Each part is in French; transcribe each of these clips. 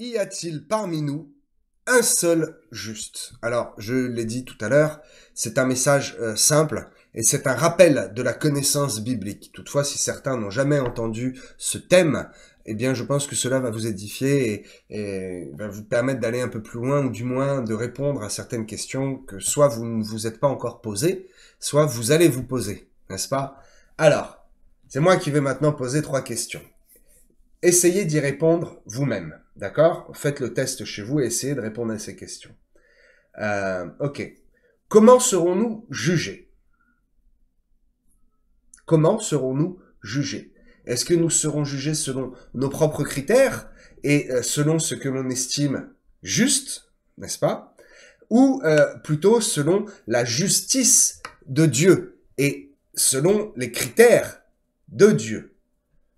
Y a-t-il parmi nous un seul juste? Alors, je l'ai dit tout à l'heure, c'est un message simple et c'est un rappel de la connaissance biblique. Toutefois, si certains n'ont jamais entendu ce thème, eh bien, je pense que cela va vous édifier et va vous permettre d'aller un peu plus loin ou du moins de répondre à certaines questions que soit vous ne vous êtes pas encore posées, soit vous allez vous poser, n'est-ce pas? Alors, c'est moi qui vais maintenant poser 3 questions. Essayez d'y répondre vous-même, d'accord? Faites le test chez vous et essayez de répondre à ces questions. Ok. Comment serons-nous jugés? Comment serons-nous jugés? Est-ce que nous serons jugés selon nos propres critères et selon ce que l'on estime juste, n'est-ce pas? Ou plutôt selon la justice de Dieu et selon les critères de Dieu?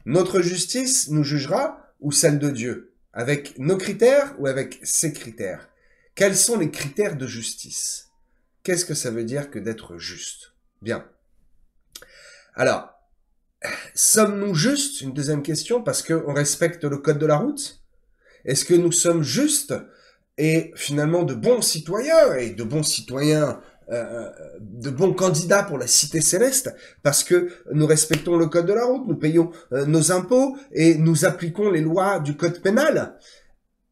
Notre justice nous jugera ou celle de Dieu? Avec nos critères ou avec ses critères? Quels sont les critères de justice? Qu'est-ce que ça veut dire que d'être juste? Bien. Alors, sommes-nous justes? Une deuxième question, parce qu'on respecte le code de la route? Est-ce que nous sommes justes et finalement de bons citoyens et de bons candidats pour la cité céleste parce que nous respectons le code de la route, nous payons nos impôts et nous appliquons les lois du code pénal?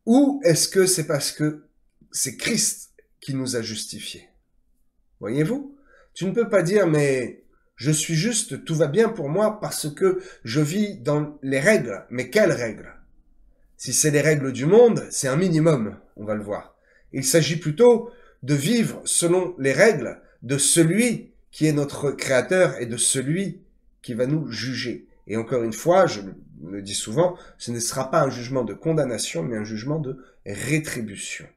Ou est-ce que c'est parce que c'est Christ qui nous a justifiés? Voyez-vous? Tu ne peux pas dire mais je suis juste, tout va bien pour moi parce que je vis dans les règles. Mais quelles règles? Si c'est les règles du monde, c'est un minimum, on va le voir. Il s'agit plutôt de vivre selon les règles de celui qui est notre créateur et de celui qui va nous juger. Et encore une fois, je le dis souvent, ce ne sera pas un jugement de condamnation, mais un jugement de rétribution.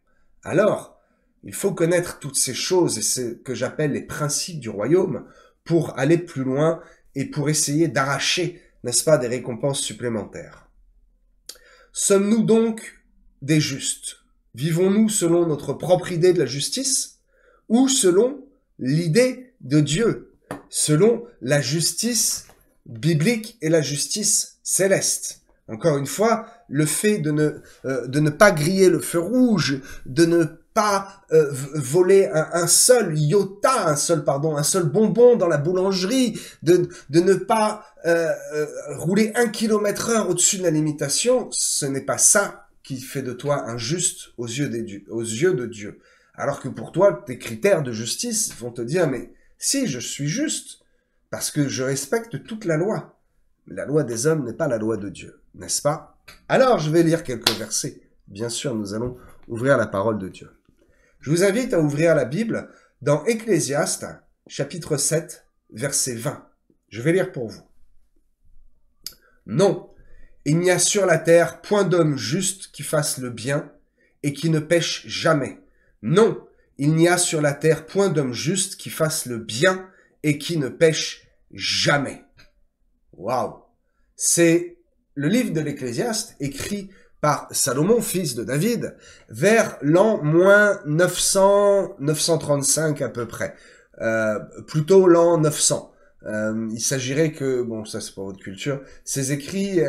Alors, il faut connaître toutes ces choses et ce que j'appelle les principes du royaume pour aller plus loin et pour essayer d'arracher, n'est-ce pas, des récompenses supplémentaires. Sommes-nous donc des justes? Vivons-nous selon notre propre idée de la justice ou selon l'idée de Dieu, selon la justice biblique et la justice céleste? Encore une fois, le fait de ne pas griller le feu rouge, de ne pas voler un seul iota, un seul bonbon dans la boulangerie, de ne pas rouler 1 km/h au-dessus de la limitation, ce n'est pas ça qui fait de toi un juste aux yeux de Dieu. Alors que pour toi, tes critères de justice vont te dire, mais si, je suis juste, parce que je respecte toute la loi. La loi des hommes n'est pas la loi de Dieu, n'est-ce pas? Alors, je vais lire quelques versets. Bien sûr, nous allons ouvrir la parole de Dieu. Je vous invite à ouvrir la Bible dans Ecclésiaste, chapitre 7, verset 20. Je vais lire pour vous. Non, il n'y a sur la terre point d'homme juste qui fasse le bien et qui ne pêche jamais. Non, il n'y a sur la terre point d'homme juste qui fasse le bien et qui ne pêche jamais. Waouh! C'est le livre de l'Ecclésiaste écrit par Salomon, fils de David, vers l'an moins 935 à peu près. Plutôt l'an 900. Il s'agirait que, bon, ça c'est pour votre culture, ces écrits,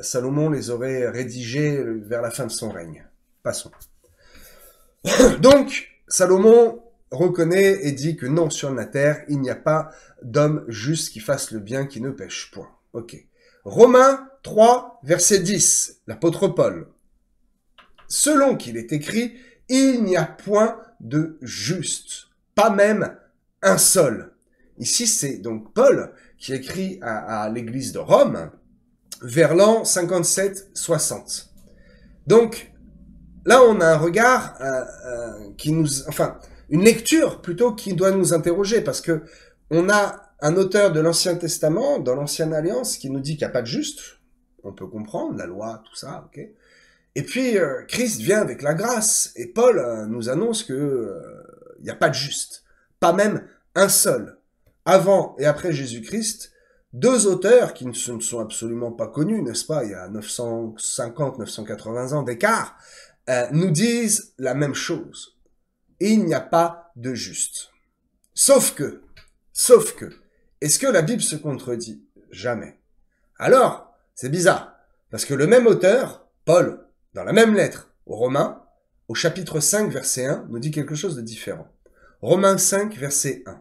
Salomon les aurait rédigés vers la fin de son règne. Passons. Donc, Salomon reconnaît et dit que non, sur la terre, il n'y a pas d'homme juste qui fasse le bien, qui ne pêche point. Ok. Romains 3, verset 10, l'apôtre Paul. Selon qu'il est écrit, il n'y a point de juste, pas même un seul. Ici, c'est donc Paul qui écrit à l'église de Rome vers l'an 57-60. Donc, là, on a un regard une lecture plutôt qui doit nous interroger parce que on a un auteur de l'Ancien Testament, dans l'Ancienne Alliance, qui nous dit qu'il n'y a pas de juste. On peut comprendre, la loi, tout ça, ok. Et puis, Christ vient avec la grâce, et Paul nous annonce que il n'y a pas de juste. Pas même un seul. Avant et après Jésus-Christ, 2 auteurs qui ne sont absolument pas connus, n'est-ce pas? Il y a 950-980 ans d'écart, nous disent la même chose. Il n'y a pas de juste. Sauf que, est-ce que la Bible se contredit? Jamais. Alors, c'est bizarre, parce que le même auteur, Paul, dans la même lettre aux Romains, au chapitre 5, verset 1, nous dit quelque chose de différent. Romains 5, verset 1.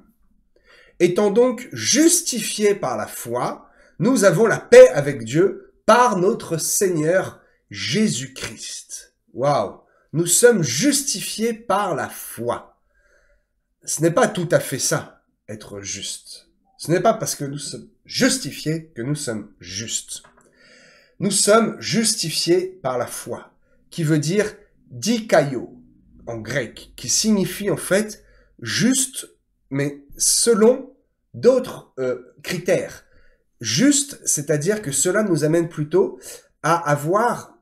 Étant donc justifiés par la foi, nous avons la paix avec Dieu par notre Seigneur Jésus-Christ. Waouh! Nous sommes justifiés par la foi. Ce n'est pas tout à fait ça, être juste. Ce n'est pas parce que nous sommes justifiés que nous sommes justes. Nous sommes justifiés par la foi, qui veut dire dikaio en grec, qui signifie en fait juste, mais selon d'autres critères. Juste, c'est-à-dire que cela nous amène plutôt à avoir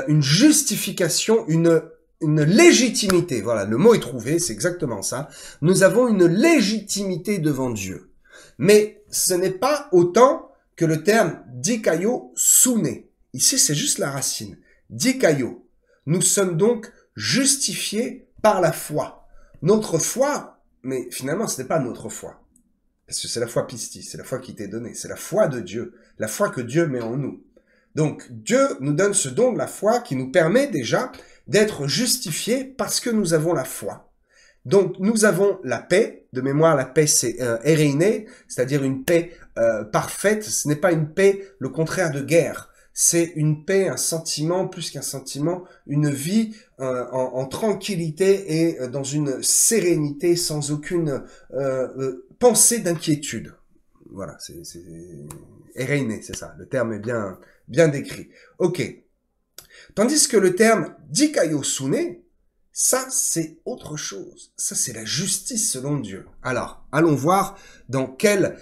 une justification, une légitimité. Voilà, le mot est trouvé, c'est exactement ça. Nous avons une légitimité devant Dieu. Mais ce n'est pas autant que le terme dikaio sune. Ici, c'est juste la racine. Dikaio. Nous sommes donc justifiés par la foi. Notre foi, mais finalement, ce n'est pas notre foi. Parce que c'est la foi pistis, c'est la foi qui t'est donnée. C'est la foi de Dieu, la foi que Dieu met en nous. Donc, Dieu nous donne ce don de la foi qui nous permet déjà d'être justifiés parce que nous avons la foi. Donc, nous avons la paix. De mémoire, la paix, c'est eréiné, c'est-à-dire une paix parfaite. Ce n'est pas une paix, le contraire de guerre. C'est une paix, un sentiment, plus qu'un sentiment, une vie en tranquillité et dans une sérénité sans aucune pensée d'inquiétude. Voilà, c'est eréiné, c'est ça. Le terme est bien décrit. Ok. Tandis que le terme dikaio sune, ça, c'est autre chose. Ça, c'est la justice selon Dieu. Alors, allons voir dans quel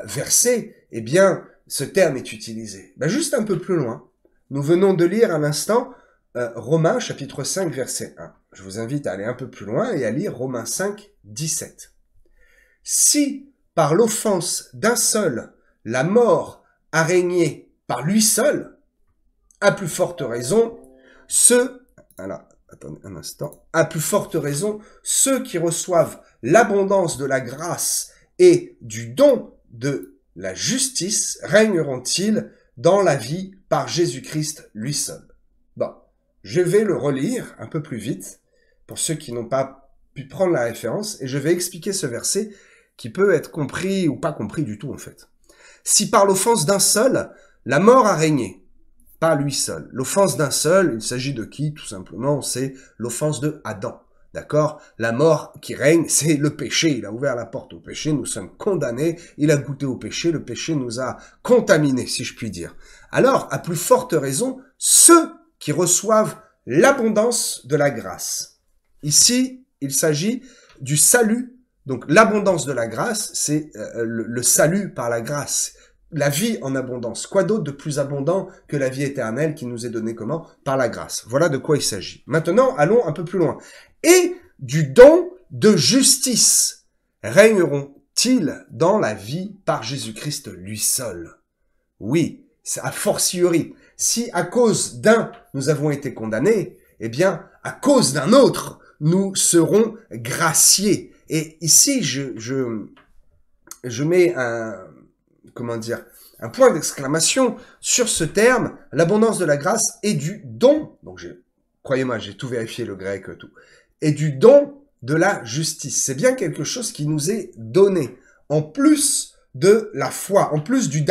verset, eh bien, ce terme est utilisé. Ben, juste un peu plus loin, nous venons de lire à l'instant Romains, chapitre 5, verset 1. Je vous invite à aller un peu plus loin et à lire Romains 5, 17. Si, par l'offense d'un seul, la mort a régné par lui seul, à plus forte raison, attendez un instant. À plus forte raison, ceux qui reçoivent l'abondance de la grâce et du don de la justice régneront-ils dans la vie par Jésus-Christ lui seul. Bon, je vais le relire un peu plus vite pour ceux qui n'ont pas pu prendre la référence et je vais expliquer ce verset qui peut être compris ou pas compris du tout en fait. Si par l'offense d'un seul, la mort a régné, pas lui seul. L'offense d'un seul, il s'agit de qui? Tout simplement, c'est l'offense de Adam. D'accord? La mort qui règne, c'est le péché. Il a ouvert la porte au péché, nous sommes condamnés. Il a goûté au péché, le péché nous a contaminés, si je puis dire. Alors, à plus forte raison, ceux qui reçoivent l'abondance de la grâce. Ici, il s'agit du salut. Donc, l'abondance de la grâce, c'est le salut par la grâce. La vie en abondance. Quoi d'autre de plus abondant que la vie éternelle qui nous est donnée comment? Par la grâce. Voilà de quoi il s'agit. Maintenant, allons un peu plus loin. Et du don de justice régneront-ils dans la vie par Jésus-Christ lui seul? Oui, c'est a fortiori. Si à cause d'un, nous avons été condamnés, eh bien, à cause d'un autre, nous serons graciés. Et ici, je mets un point d'exclamation sur ce terme, l'abondance de la grâce et du don. Donc, croyez-moi, j'ai tout vérifié, le grec, tout. Et du don de la justice. C'est bien quelque chose qui nous est donné. En plus de la foi, en plus du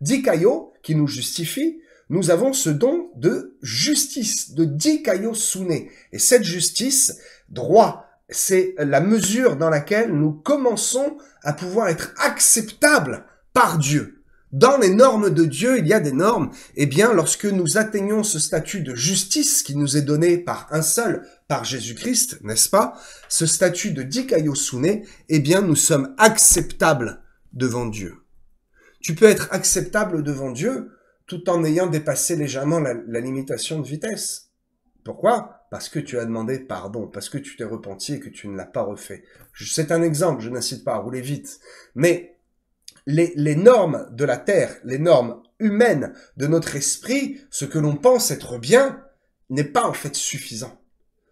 dikaio qui nous justifie, nous avons ce don de justice, de dikaio sune. Et cette justice, droit, c'est la mesure dans laquelle nous commençons à pouvoir être acceptables par Dieu. Dans les normes de Dieu, il y a des normes. Eh bien, lorsque nous atteignons ce statut de justice qui nous est donné par un seul, par Jésus-Christ, n'est-ce pas? Ce statut de dikaio sune, eh bien, nous sommes acceptables devant Dieu. Tu peux être acceptable devant Dieu tout en ayant dépassé légèrement la limitation de vitesse. Pourquoi? Parce que tu as demandé pardon, parce que tu t'es repenti et que tu ne l'as pas refait. C'est un exemple, je n'incite pas à rouler vite. Mais les normes de la terre, les normes humaines de notre esprit, ce que l'on pense être bien, n'est pas en fait suffisant.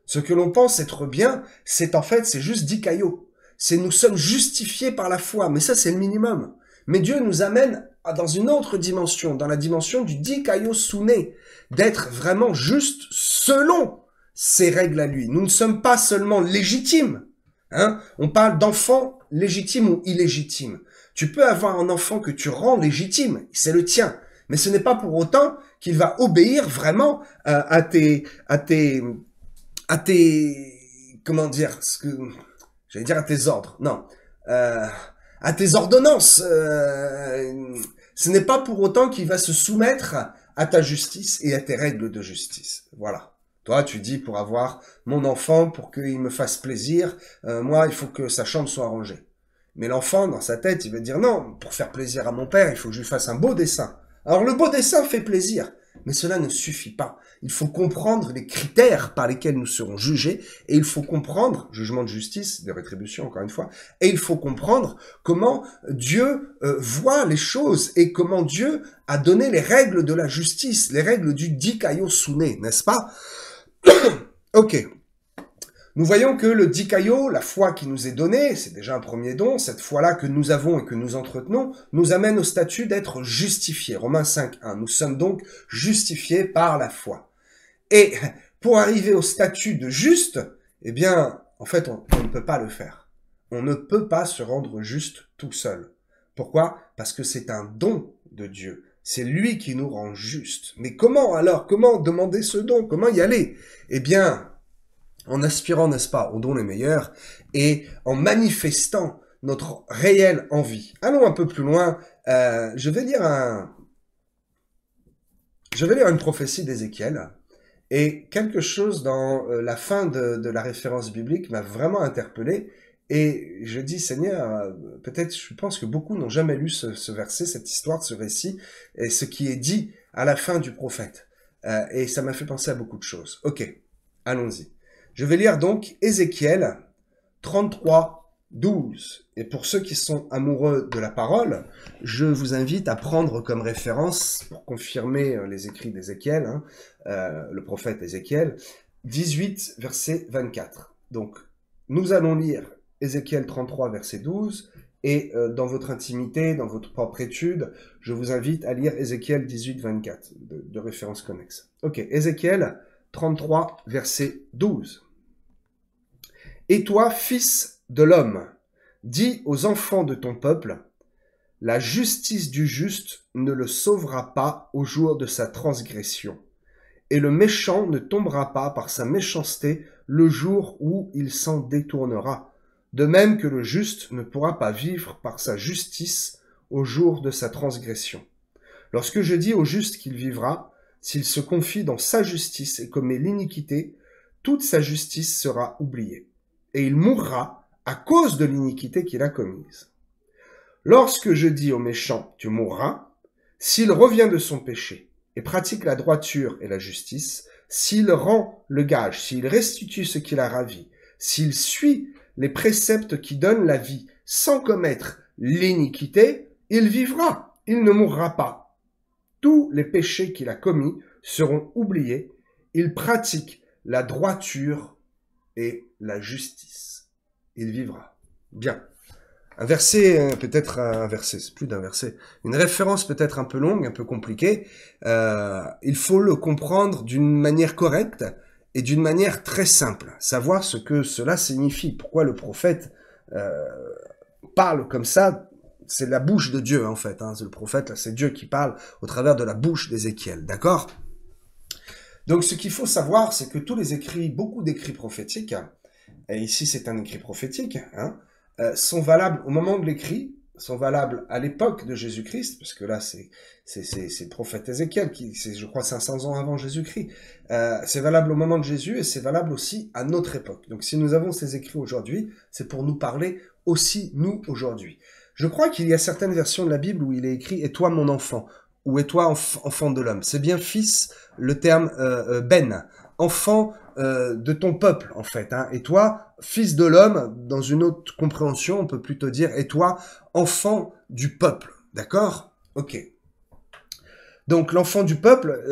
Ce que l'on pense être bien, c'est juste dikaio. C'est nous sommes justifiés par la foi, mais ça c'est le minimum. Mais Dieu nous amène dans une autre dimension, dans la dimension du dikaio sune, d'être vraiment juste selon ses règles à lui. Nous ne sommes pas seulement légitimes, hein. On parle d'enfant légitime ou illégitime. Tu peux avoir un enfant que tu rends légitime, c'est le tien, mais ce n'est pas pour autant qu'il va obéir vraiment à tes, comment dire, j'allais dire à tes ordres, non, à tes ordonnances. Ce n'est pas pour autant qu'il va se soumettre à ta justice et à tes règles de justice. Voilà. Toi, tu dis pour avoir mon enfant, pour qu'il me fasse plaisir, moi, il faut que sa chambre soit rangée. Mais l'enfant, dans sa tête, il va dire non, pour faire plaisir à mon père, il faut que je lui fasse un beau dessin. Alors le beau dessin fait plaisir, mais cela ne suffit pas. Il faut comprendre les critères par lesquels nous serons jugés, et il faut comprendre, jugement de justice, de rétribution encore une fois, et il faut comprendre comment Dieu voit les choses, et comment Dieu a donné les règles de la justice, les règles du dikaio sune, n'est-ce pas? Ok. Nous voyons que le dikaio, la foi qui nous est donnée, c'est déjà un premier don, cette foi-là que nous avons et que nous entretenons, nous amène au statut d'être justifiés. Romains 5.1. Nous sommes donc justifiés par la foi. Et pour arriver au statut de juste, eh bien, en fait, on ne peut pas le faire. On ne peut pas se rendre juste tout seul. Pourquoi? Parce que c'est un don de Dieu. C'est lui qui nous rend juste. Mais comment alors? Comment demander ce don? Comment y aller? Eh bien, en aspirant, n'est-ce pas, aux dons les meilleurs, et en manifestant notre réelle envie. Allons un peu plus loin. Je vais lire une prophétie d'Ézéchiel, et quelque chose dans la fin de la référence biblique m'a vraiment interpellé, et je dis, Seigneur, peut-être, je pense que beaucoup n'ont jamais lu ce verset, cette histoire, ce récit, et ce qui est dit à la fin du prophète. Et ça m'a fait penser à beaucoup de choses. Ok, allons-y. Je vais lire donc Ézéchiel 33, 12. Et pour ceux qui sont amoureux de la parole, je vous invite à prendre comme référence, pour confirmer les écrits d'Ézéchiel, hein, le prophète Ézéchiel, 18, verset 24. Donc, nous allons lire Ézéchiel 33, verset 12, et dans votre intimité, dans votre propre étude, je vous invite à lire Ézéchiel 18, 24, de référence connexe. Ok, Ézéchiel 33, verset 12. « Et toi, fils de l'homme, dis aux enfants de ton peuple, la justice du juste ne le sauvera pas au jour de sa transgression, et le méchant ne tombera pas par sa méchanceté le jour où il s'en détournera, de même que le juste ne pourra pas vivre par sa justice au jour de sa transgression. Lorsque je dis au juste qu'il vivra, s'il se confie dans sa justice et commet l'iniquité, toute sa justice sera oubliée, et il mourra à cause de l'iniquité qu'il a commise. Lorsque je dis au méchant, tu mourras, s'il revient de son péché et pratique la droiture et la justice, s'il rend le gage, s'il restitue ce qu'il a ravi, s'il suit les préceptes qui donnent la vie sans commettre l'iniquité, il vivra, il ne mourra pas. Tous les péchés qu'il a commis seront oubliés. Il pratique la droiture et la justice. Il vivra. Bien. Un verset, peut-être un verset, c'est plus d'un verset. Une référence peut-être un peu longue, un peu compliquée. Il faut le comprendre d'une manière correcte et d'une manière très simple. Savoir ce que cela signifie. Pourquoi le prophète parle comme ça. C'est la bouche de Dieu, en fait. Hein. C'est le prophète, c'est Dieu qui parle au travers de la bouche d'Ézéchiel. D'accord? Donc, ce qu'il faut savoir, c'est que tous les écrits, beaucoup d'écrits prophétiques, et ici c'est un écrit prophétique, hein, sont valables au moment de l'écrit, sont valables à l'époque de Jésus-Christ, parce que là, c'est le prophète Ézéchiel, qui, c'est, je crois, 500 ans avant Jésus-Christ. C'est valable au moment de Jésus, et c'est valable aussi à notre époque. Donc, si nous avons ces écrits aujourd'hui, c'est pour nous parler aussi, nous, aujourd'hui. Je crois qu'il y a certaines versions de la Bible où il est écrit « Et toi, mon enfant » ou « Et toi, enfant de l'homme ». C'est bien « fils », le terme « ben », enfant de ton peuple, en fait. Hein. Et toi, fils de l'homme, dans une autre compréhension, on peut plutôt dire « Et toi, enfant du peuple ». D'accord? Ok. Donc l'enfant du peuple,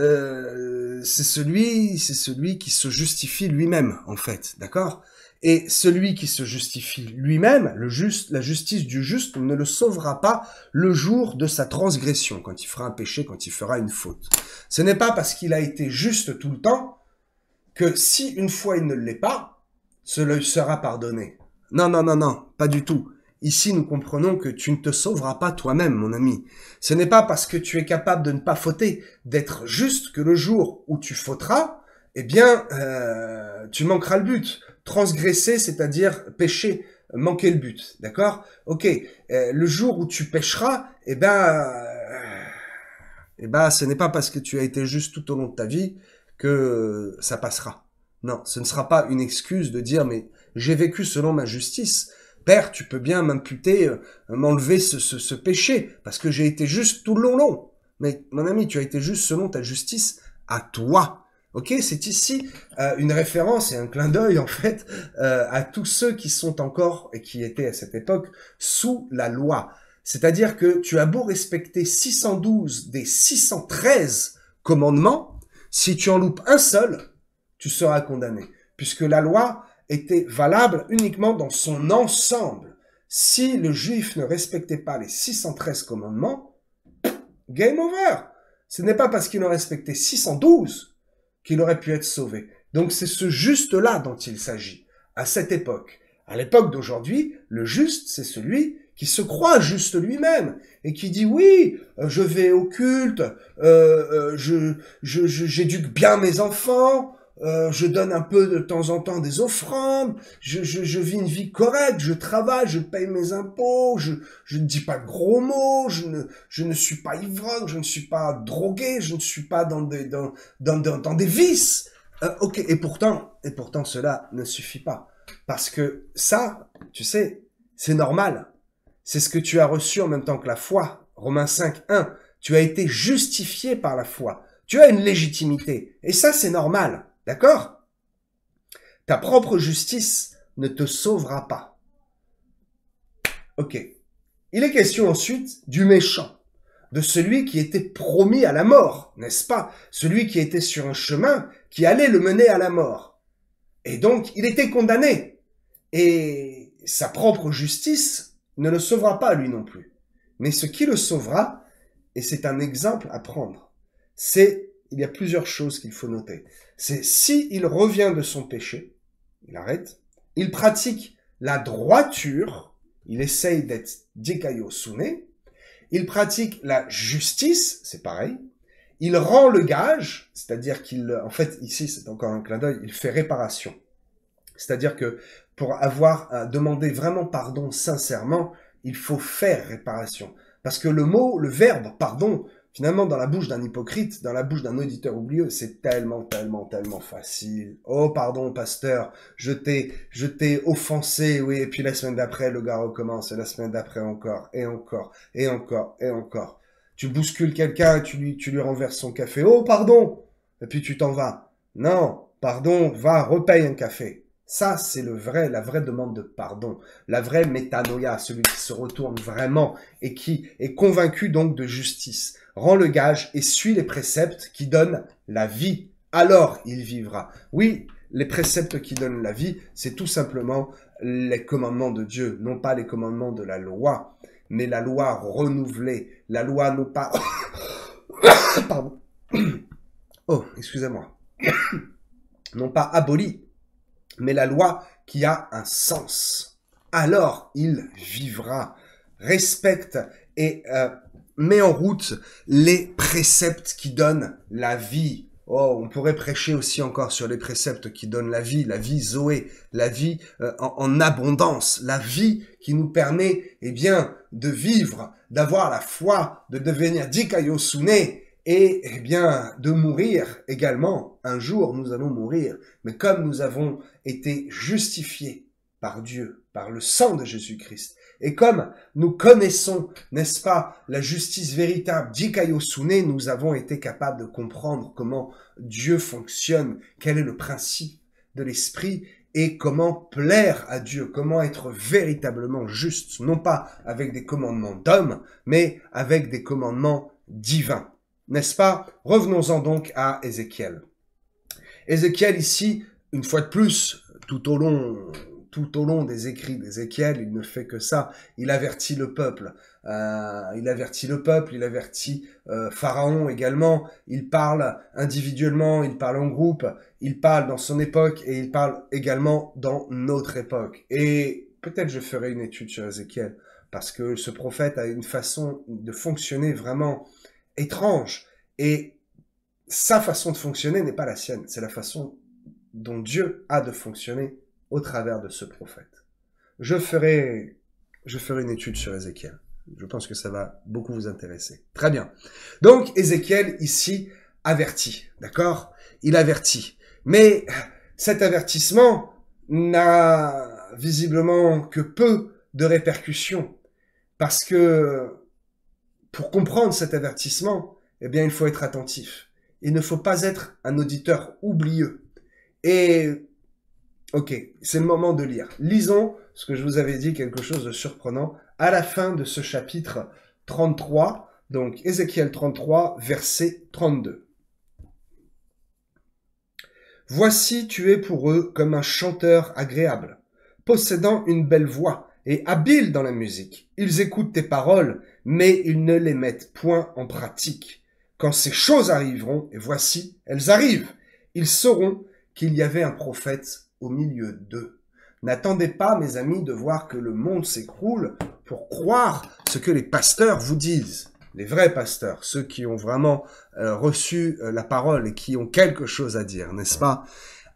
c'est celui qui se justifie lui-même, en fait, d'accord? Et celui qui se justifie lui-même, la justice du juste ne le sauvera pas le jour de sa transgression, quand il fera un péché, quand il fera une faute. Ce n'est pas parce qu'il a été juste tout le temps que si une fois il ne l'est pas, cela lui sera pardonné. Non, non, non, non, pas du tout. Ici, nous comprenons que tu ne te sauveras pas toi-même, mon ami. Ce n'est pas parce que tu es capable de ne pas fauter, d'être juste, que le jour où tu fauteras, eh bien, tu manqueras le but. Transgresser, c'est-à-dire pécher, manquer le but, d'accord? Ok, le jour où tu pécheras, ce n'est pas parce que tu as été juste tout au long de ta vie que ça passera. Non, ce ne sera pas une excuse de dire, mais j'ai vécu selon ma justice. Père, tu peux bien m'imputer, m'enlever ce péché, parce que j'ai été juste tout le long. Mais mon ami, tu as été juste selon ta justice à toi. Ok, c'est ici une référence et un clin d'œil en fait à tous ceux qui sont encore et qui étaient à cette époque sous la loi. C'est-à-dire que tu as beau respecter 612 des 613 commandements, si tu en loupes un seul, tu seras condamné, puisque la loi était valable uniquement dans son ensemble. Si le juif ne respectait pas les 613 commandements, game over. Ce n'est pas parce qu'il en respectait 612 qu'il aurait pu être sauvé. Donc c'est ce juste-là dont il s'agit, à cette époque. À l'époque d'aujourd'hui, le juste, c'est celui qui se croit juste lui-même et qui dit oui, je vais au culte, j'éduque bien mes enfants, je donne un peu de temps en temps des offrandes, je vis une vie correcte, je travaille, je paye mes impôts, je ne dis pas de gros mots, je ne suis pas ivrogne, je ne suis pas drogué, je ne suis pas dans des vices. Ok, et pourtant cela ne suffit pas. Parce que ça, tu sais, c'est normal. C'est ce que tu as reçu en même temps que la foi. Romains 5, 1. Tu as été justifié par la foi. Tu as une légitimité. Et ça, c'est normal. D'accord? Ta propre justice ne te sauvera pas. Ok. Il est question ensuite du méchant, de celui qui était promis à la mort, n'est-ce pas? Celui qui était sur un chemin qui allait le mener à la mort. Et donc, il était condamné. Et sa propre justice ne le sauvera pas lui non plus. Mais ce qui le sauvera, et c'est un exemple à prendre, il y a plusieurs choses qu'il faut noter. C'est si il revient de son péché, il arrête, il pratique la droiture, il essaye d'être dikaiosune, il pratique la justice, c'est pareil, il rend le gage, c'est-à-dire en fait, ici c'est encore un clin d'œil, il fait réparation. C'est-à-dire que pour avoir à demander vraiment pardon sincèrement, il faut faire réparation. Parce que le verbe pardon, finalement dans la bouche d'un hypocrite, dans la bouche d'un auditeur oublieux, c'est tellement facile. Oh pardon pasteur, je t'ai offensé, oui, et puis la semaine d'après le gars recommence, et la semaine d'après encore, et encore, et encore, et encore. Tu bouscules quelqu'un et tu lui renverses son café, oh pardon, et puis tu t'en vas. Non, pardon, va, repaye un café. Ça, c'est la vraie demande de pardon, la vraie métanoïa, celui qui se retourne vraiment et qui est convaincu donc de justice, rend le gage et suit les préceptes qui donnent la vie. Alors il vivra. Oui, les préceptes qui donnent la vie, c'est tout simplement les commandements de Dieu, non pas les commandements de la loi, mais la loi renouvelée, la loi non pas... Pardon. Oh, excusez-moi. Non pas abolie, mais la loi qui a un sens. Alors il vivra, respecte et met en route les préceptes qui donnent la vie. Oh, on pourrait prêcher aussi encore sur les préceptes qui donnent la vie Zoé, la vie en abondance, la vie qui nous permet, eh bien, de vivre, d'avoir la foi, de devenir dikaiosune, et eh bien de mourir également. Un jour, nous allons mourir, mais comme nous avons été justifiés par Dieu, par le sang de Jésus-Christ, et comme nous connaissons, n'est-ce pas, la justice véritable, dikaiosune, nous avons été capables de comprendre comment Dieu fonctionne, quel est le principe de l'esprit, et comment plaire à Dieu, comment être véritablement juste, non pas avec des commandements d'hommes, mais avec des commandements divins. n'est-ce pas? Revenons-en donc à Ézéchiel. Ézéchiel ici, une fois de plus, tout au long des écrits d'Ézéchiel, il ne fait que ça. Il avertit le peuple. Il avertit Pharaon également. Il parle individuellement, il parle en groupe, il parle dans son époque et il parle également dans notre époque. Et peut-être je ferai une étude sur Ézéchiel parce que ce prophète a une façon de fonctionner vraiment étrange. Et sa façon de fonctionner n'est pas la sienne. C'est la façon dont Dieu a de fonctionner au travers de ce prophète. Je ferai une étude sur Ézéchiel. Je pense que ça va beaucoup vous intéresser. Très bien. Donc, Ézéchiel, ici, avertit. D'accord? Il avertit. Mais cet avertissement n'a visiblement que peu de répercussions. Parce que, pour comprendre cet avertissement, eh bien, il faut être attentif. Il ne faut pas être un auditeur oublieux. Et, ok, c'est le moment de lire. Lisons ce que je vous avais dit, quelque chose de surprenant, à la fin de ce chapitre 33, donc Ézéchiel 33, verset 32. Voici tu es pour eux comme un chanteur agréable, possédant une belle voix et habile dans la musique. Ils écoutent tes paroles, mais ils ne les mettent point en pratique. Quand ces choses arriveront, et voici, elles arrivent, ils sauront qu'il y avait un prophète au milieu d'eux. N'attendez pas, mes amis, de voir que le monde s'écroule pour croire ce que les pasteurs vous disent. Les vrais pasteurs, ceux qui ont vraiment reçu la parole et qui ont quelque chose à dire, n'est-ce pas?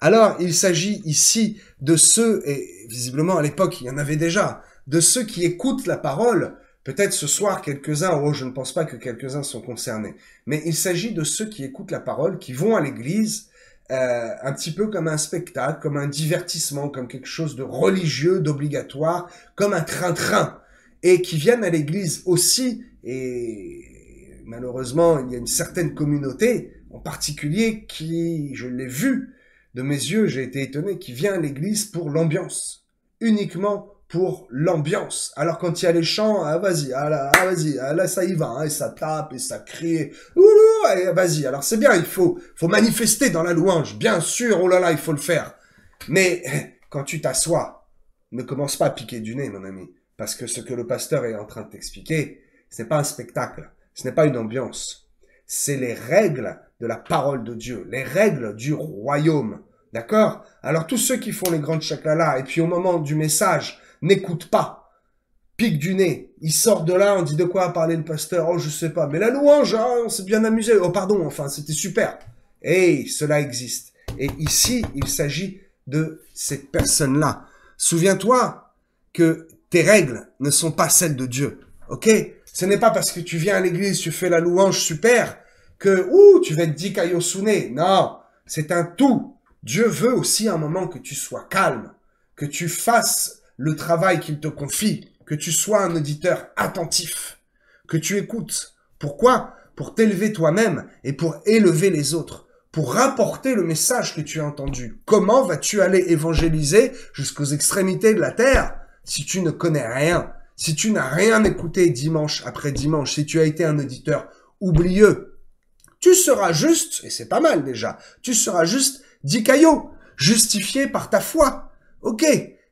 Alors, il s'agit ici de ceux, et visiblement à l'époque il y en avait déjà, de ceux qui écoutent la parole. Peut-être ce soir quelques-uns, oh je ne pense pas que quelques-uns sont concernés, mais il s'agit de ceux qui écoutent la parole, qui vont à l'église, un petit peu comme un spectacle, comme un divertissement, comme quelque chose de religieux, d'obligatoire, comme un train-train, et qui viennent à l'église aussi, et malheureusement il y a une certaine communauté en particulier qui, je l'ai vu de mes yeux, j'ai été étonné, qui vient à l'église pour l'ambiance, uniquement pour l'ambiance. Alors quand il y a les chants, ah, vas-y, là ça y va, hein, et ça tape, et ça crie, vas-y. Alors c'est bien, il faut manifester dans la louange, bien sûr, oh là là, il faut le faire. Mais quand tu t'assois, ne commence pas à piquer du nez, mon ami, parce que ce que le pasteur est en train de t'expliquer, ce n'est pas un spectacle, ce n'est pas une ambiance, c'est les règles de la parole de Dieu, les règles du royaume, d'accord? Alors tous ceux qui font les grandes chaklalas, et puis au moment du message, n'écoutent pas, piquent du nez, ils sortent de là, on dit de quoi a parlé le pasteur, oh je sais pas, mais la louange, hein, on s'est bien amusé, oh pardon, enfin c'était super. Et cela existe. Et ici, il s'agit de cette personne-là. Souviens-toi que tes règles ne sont pas celles de Dieu, ok? Ce n'est pas parce que tu viens à l'église, tu fais la louange super, que tu vas être dit Kayosune. Non, c'est un tout. Dieu veut aussi un moment que tu sois calme, que tu fasses le travail qu'il te confie, que tu sois un auditeur attentif, que tu écoutes. Pourquoi? Pour t'élever toi-même et pour élever les autres, pour rapporter le message que tu as entendu. Comment vas-tu aller évangéliser jusqu'aux extrémités de la terre si tu ne connais rien, si tu n'as rien écouté dimanche après dimanche, si tu as été un auditeur oublieux? Tu seras juste, et c'est pas mal déjà, tu seras juste dikayo, justifié par ta foi. Ok,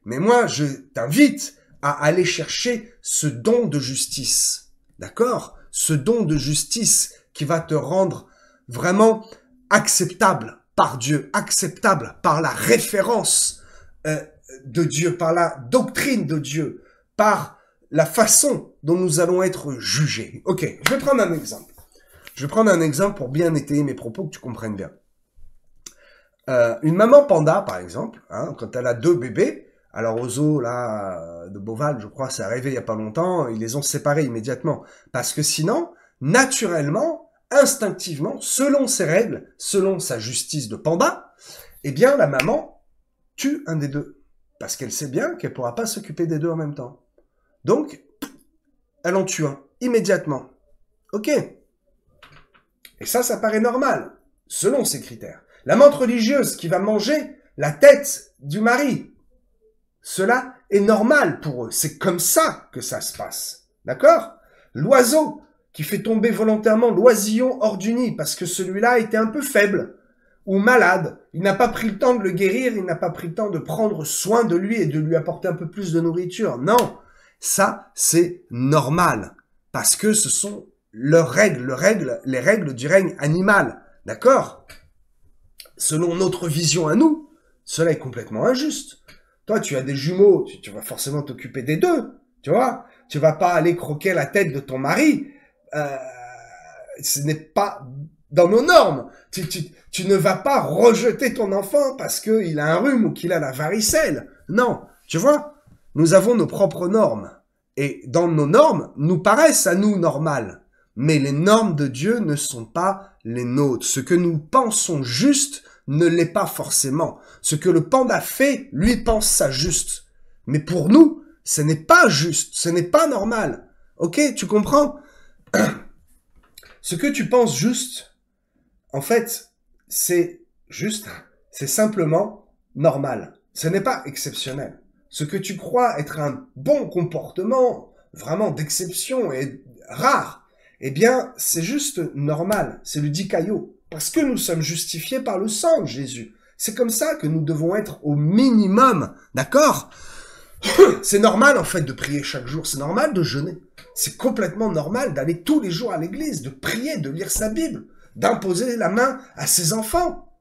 mais moi je t'invite à aller chercher ce don de justice, d'accord? Ce don de justice qui va te rendre vraiment acceptable par Dieu, acceptable par la référence de Dieu, par la doctrine de Dieu, par la façon dont nous allons être jugés. Ok, je vais prendre un exemple. Je vais prendre un exemple pour bien étayer mes propos, que tu comprennes bien. Une maman panda, par exemple, hein, quand elle a 2 bébés, alors au zoo là, de Beauval, je crois, c'est arrivé il y a pas longtemps, ils les ont séparés immédiatement. Parce que sinon, naturellement, instinctivement, selon ses règles, selon sa justice de panda, eh bien la maman tue un des 2. Parce qu'elle sait bien qu'elle ne pourra pas s'occuper des 2 en même temps. Donc, elle en tue un, immédiatement. Ok. Et ça paraît normal, selon ces critères. La menthe religieuse qui va manger la tête du mari, cela est normal pour eux. C'est comme ça que ça se passe. D'accord? L'oiseau qui fait tomber volontairement l'oisillon hors du nid parce que celui-là était un peu faible ou malade. Il n'a pas pris le temps de le guérir, il n'a pas pris le temps de prendre soin de lui et de lui apporter un peu plus de nourriture. Non, ça c'est normal parce que ce sont les règles du règne animal. D'accord? Selon notre vision à nous, cela est complètement injuste. Toi, tu as des jumeaux, tu vas forcément t'occuper des deux, tu vois? Tu vas pas aller croquer la tête de ton mari. Ce n'est pas dans nos normes. Tu ne vas pas rejeter ton enfant parce qu'il a un rhume ou qu'il a la varicelle. Non, tu vois? Nous avons nos propres normes. Et dans nos normes, nous paraissent à nous normales. Mais les normes de Dieu ne sont pas les nôtres. Ce que nous pensons juste ne l'est pas forcément. Ce que le panda fait, lui pense ça juste. Mais pour nous, ce n'est pas juste, ce n'est pas normal. Ok, tu comprends? Ce que tu penses juste, en fait, c'est juste, c'est simplement normal. Ce n'est pas exceptionnel. Ce que tu crois être un bon comportement, vraiment d'exception et rare, eh bien, c'est juste normal. C'est le dikaio. Parce que nous sommes justifiés par le sang de Jésus. C'est comme ça que nous devons être au minimum. D'accord? C'est normal, en fait, de prier chaque jour. C'est normal de jeûner. C'est complètement normal d'aller tous les jours à l'église, de prier, de lire sa Bible, d'imposer la main à ses enfants.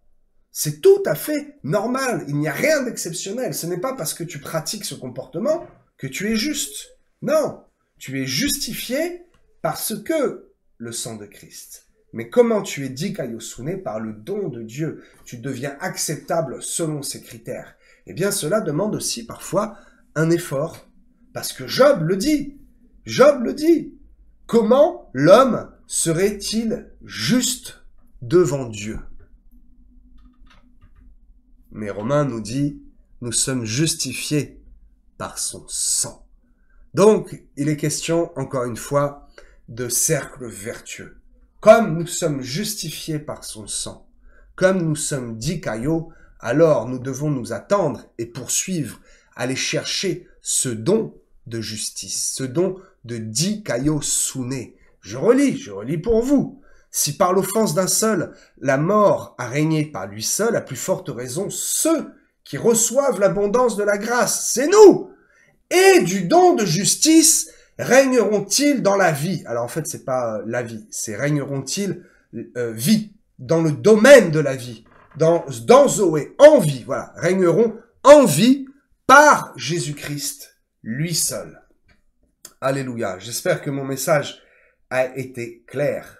C'est tout à fait normal. Il n'y a rien d'exceptionnel. Ce n'est pas parce que tu pratiques ce comportement que tu es juste. Non. Tu es justifié parce que le sang de Christ. Mais comment tu es dikaiosune par le don de Dieu? Tu deviens acceptable selon ces critères. Eh bien, cela demande aussi parfois un effort. Parce que Job le dit. Job le dit. Comment l'homme serait-il juste devant Dieu? Mais Romain nous dit, nous sommes justifiés par son sang. Donc, il est question, encore une fois, de cercle vertueux. Comme nous sommes justifiés par son sang, comme nous sommes dikaio, alors nous devons nous attendre et poursuivre, aller chercher ce don de justice, ce don de dikaiosune. Je relis pour vous. Si par l'offense d'un seul, la mort a régné par lui seul, à plus forte raison, ceux qui reçoivent l'abondance de la grâce, c'est nous, et du don de justice, régneront-ils dans la vie? Alors en fait, c'est pas la vie, c'est régneront-ils vie, dans le domaine de la vie, dans Zoé, en vie, voilà, régneront en vie par Jésus-Christ, lui seul. Alléluia. J'espère que mon message a été clair.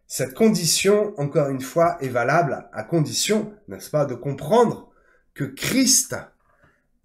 Cette condition, encore une fois, est valable à condition, n'est-ce pas, de comprendre que Christ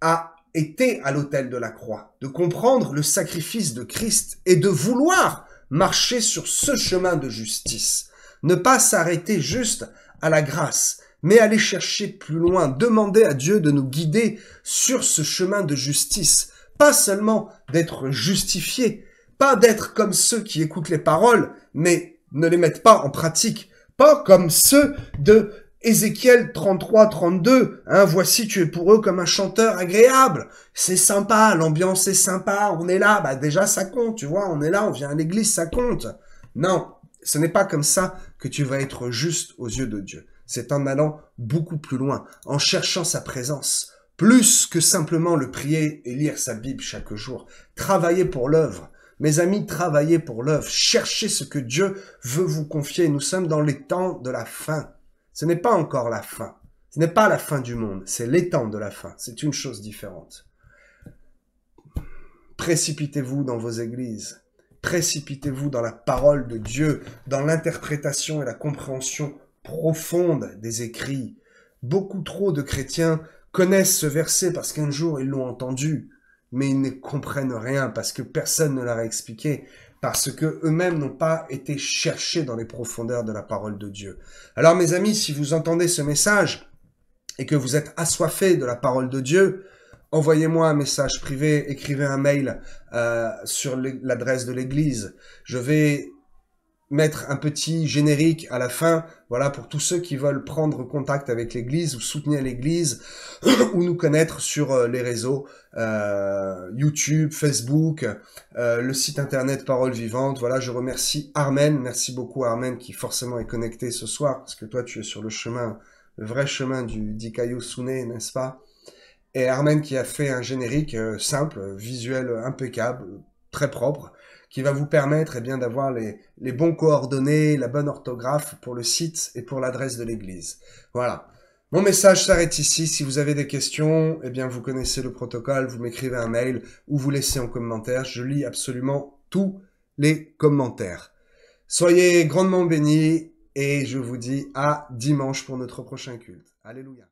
a été à l'autel de la croix, de comprendre le sacrifice de Christ et de vouloir marcher sur ce chemin de justice. Ne pas s'arrêter juste à la grâce, mais aller chercher plus loin, demander à Dieu de nous guider sur ce chemin de justice. Pas seulement d'être justifié, pas d'être comme ceux qui écoutent les paroles, mais ne les mettent pas en pratique. Pas comme ceux de Ézéchiel 33-32, voici tu es pour eux comme un chanteur agréable. C'est sympa, l'ambiance est sympa, on est là, déjà ça compte, tu vois, on est là, on vient à l'église, ça compte. Non, ce n'est pas comme ça que tu vas être juste aux yeux de Dieu. C'est en allant beaucoup plus loin, en cherchant sa présence, plus que simplement le prier et lire sa Bible chaque jour. Travailler pour l'œuvre. Mes amis, travaillez pour l'œuvre. Cherchez ce que Dieu veut vous confier. Nous sommes dans les temps de la fin. Ce n'est pas encore la fin. Ce n'est pas la fin du monde. C'est les temps de la fin. C'est une chose différente. Précipitez-vous dans vos églises. Précipitez-vous dans la parole de Dieu, dans l'interprétation et la compréhension profonde des écrits. Beaucoup trop de chrétiens connaissent ce verset parce qu'un jour ils l'ont entendu, mais ils ne comprennent rien parce que personne ne leur a expliqué, parce que eux-mêmes n'ont pas été cherchés dans les profondeurs de la parole de Dieu. Alors mes amis, si vous entendez ce message et que vous êtes assoiffés de la parole de Dieu, envoyez-moi un message privé, écrivez un mail sur l'adresse de l'église. Je vais mettre un petit générique à la fin, voilà, pour tous ceux qui veulent prendre contact avec l'Église ou soutenir l'Église ou nous connaître sur les réseaux YouTube, Facebook, le site internet Parole Vivante. Voilà, je remercie Armen, merci beaucoup Armen qui forcément est connecté ce soir parce que toi tu es sur le chemin, le vrai chemin du Dikayo Sune, n'est-ce pas? Et Armen qui a fait un générique simple, visuel impeccable, très propre, qui va vous permettre eh bien d'avoir les bons coordonnées, la bonne orthographe pour le site et pour l'adresse de l'église. Voilà. Mon message s'arrête ici. Si vous avez des questions, eh bien vous connaissez le protocole, vous m'écrivez un mail ou vous laissez en commentaire. Je lis absolument tous les commentaires. Soyez grandement bénis et je vous dis à dimanche pour notre prochain culte. Alléluia.